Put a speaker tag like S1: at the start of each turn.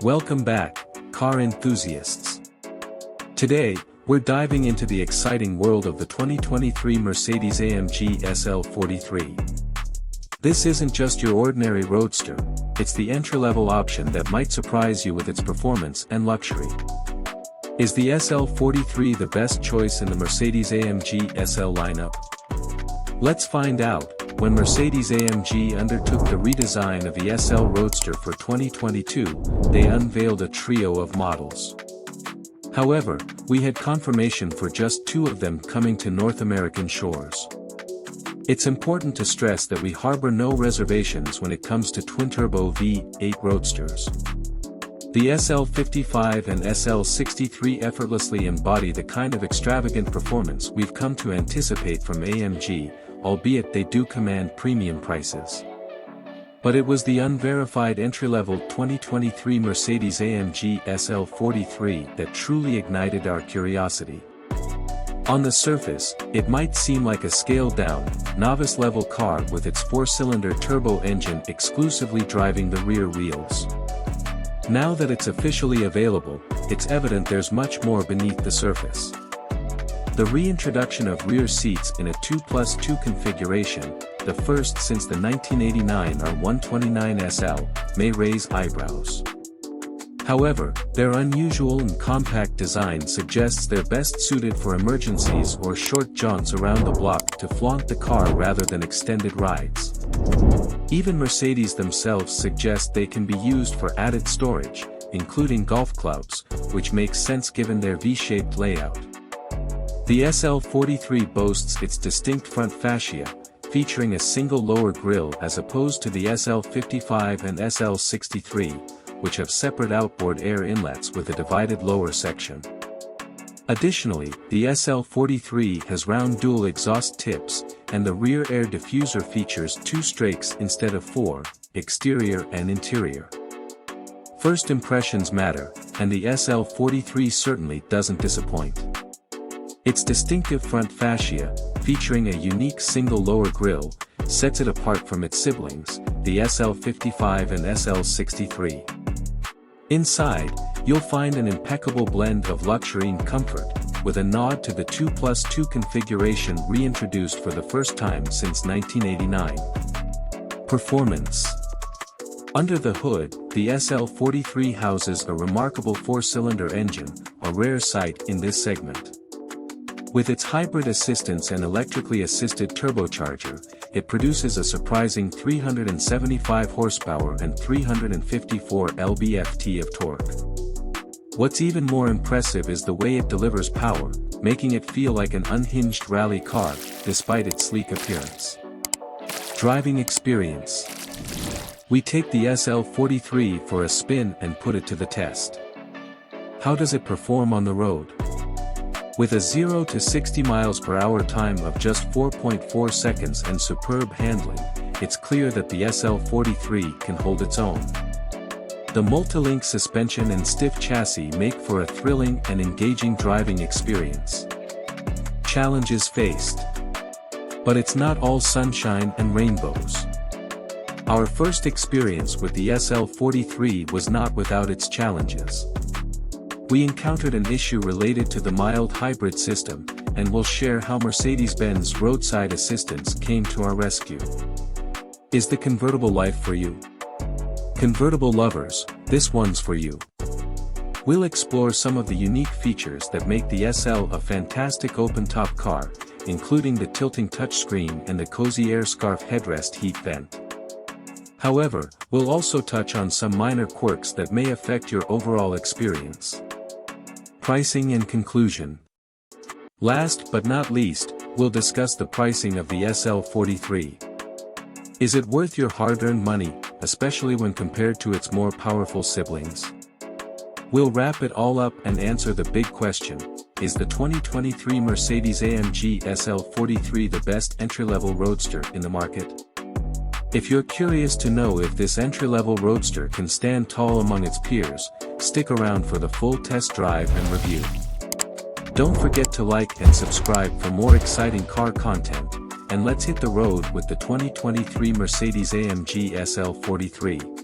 S1: Welcome back, car enthusiasts. Today, we're diving into the exciting world of the 2023 Mercedes-AMG SL43. This isn't just your ordinary roadster, it's the entry-level option that might surprise you with its performance and luxury. Is the SL43 the best choice in the Mercedes-AMG SL lineup? Let's find out. When Mercedes-AMG undertook the redesign of the SL Roadster for 2022, they unveiled a trio of models. However, we had confirmation for just two of them coming to North American shores. It's important to stress that we harbor no reservations when it comes to twin-turbo V8 Roadsters. The SL55 and SL63 effortlessly embody the kind of extravagant performance we've come to anticipate from AMG, albeit they do command premium prices. But it was the unverified entry-level 2023 Mercedes-AMG SL43 that truly ignited our curiosity. On the surface, it might seem like a scaled-down, novice-level car with its four-cylinder turbo engine exclusively driving the rear wheels. Now that it's officially available, it's evident there's much more beneath the surface. The reintroduction of rear seats in a 2+2 configuration, the first since the 1989 R129 SL, may raise eyebrows. However, their unusual and compact design suggests they're best suited for emergencies or short jaunts around the block to flaunt the car rather than extended rides. Even Mercedes themselves suggest they can be used for added storage, including golf clubs, which makes sense given their V-shaped layout. The SL43 boasts its distinct front fascia, featuring a single lower grille as opposed to the SL55 and SL63, which have separate outboard air inlets with a divided lower section. Additionally, the SL43 has round dual exhaust tips, and the rear air diffuser features two strakes instead of four, exterior and interior. First impressions matter, and the SL43 certainly doesn't disappoint. Its distinctive front fascia, featuring a unique single lower grille, sets it apart from its siblings, the SL55 and SL63. Inside, you'll find an impeccable blend of luxury and comfort, with a nod to the 2+2 configuration reintroduced for the first time since 1989. Performance. Under the hood, the SL43 houses a remarkable four-cylinder engine, a rare sight in this segment. With its hybrid assistance and electrically assisted turbocharger, it produces a surprising 375 horsepower and 354 lb-ft of torque. What's even more impressive is the way it delivers power, making it feel like an unhinged rally car, despite its sleek appearance. Driving experience. We take the SL43 for a spin and put it to the test. How does it perform on the road? With a 0 to 60 miles per hour time of just 4.4 seconds and superb handling, it's clear that the SL43 can hold its own. The multi-link suspension and stiff chassis make for a thrilling and engaging driving experience. Challenges faced. But it's not all sunshine and rainbows. Our first experience with the SL43 was not without its challenges. We encountered an issue related to the mild hybrid system, and we'll share how Mercedes-Benz roadside assistance came to our rescue. Is the convertible life for you? Convertible lovers, this one's for you. We'll explore some of the unique features that make the SL a fantastic open-top car, including the tilting touchscreen and the cozy air scarf headrest heat vent. However, we'll also touch on some minor quirks that may affect your overall experience. Pricing and conclusion. Last but not least, we'll discuss the pricing of the SL43. Is it worth your hard-earned money, especially when compared to its more powerful siblings? We'll wrap it all up and answer the big question: is the 2023 Mercedes-AMG SL43 the best entry-level roadster in the market? If you're curious to know if this entry-level roadster can stand tall among its peers, stick around for the full test drive and review. Don't forget to like and subscribe for more exciting car content, and let's hit the road with the 2023 Mercedes-AMG SL43.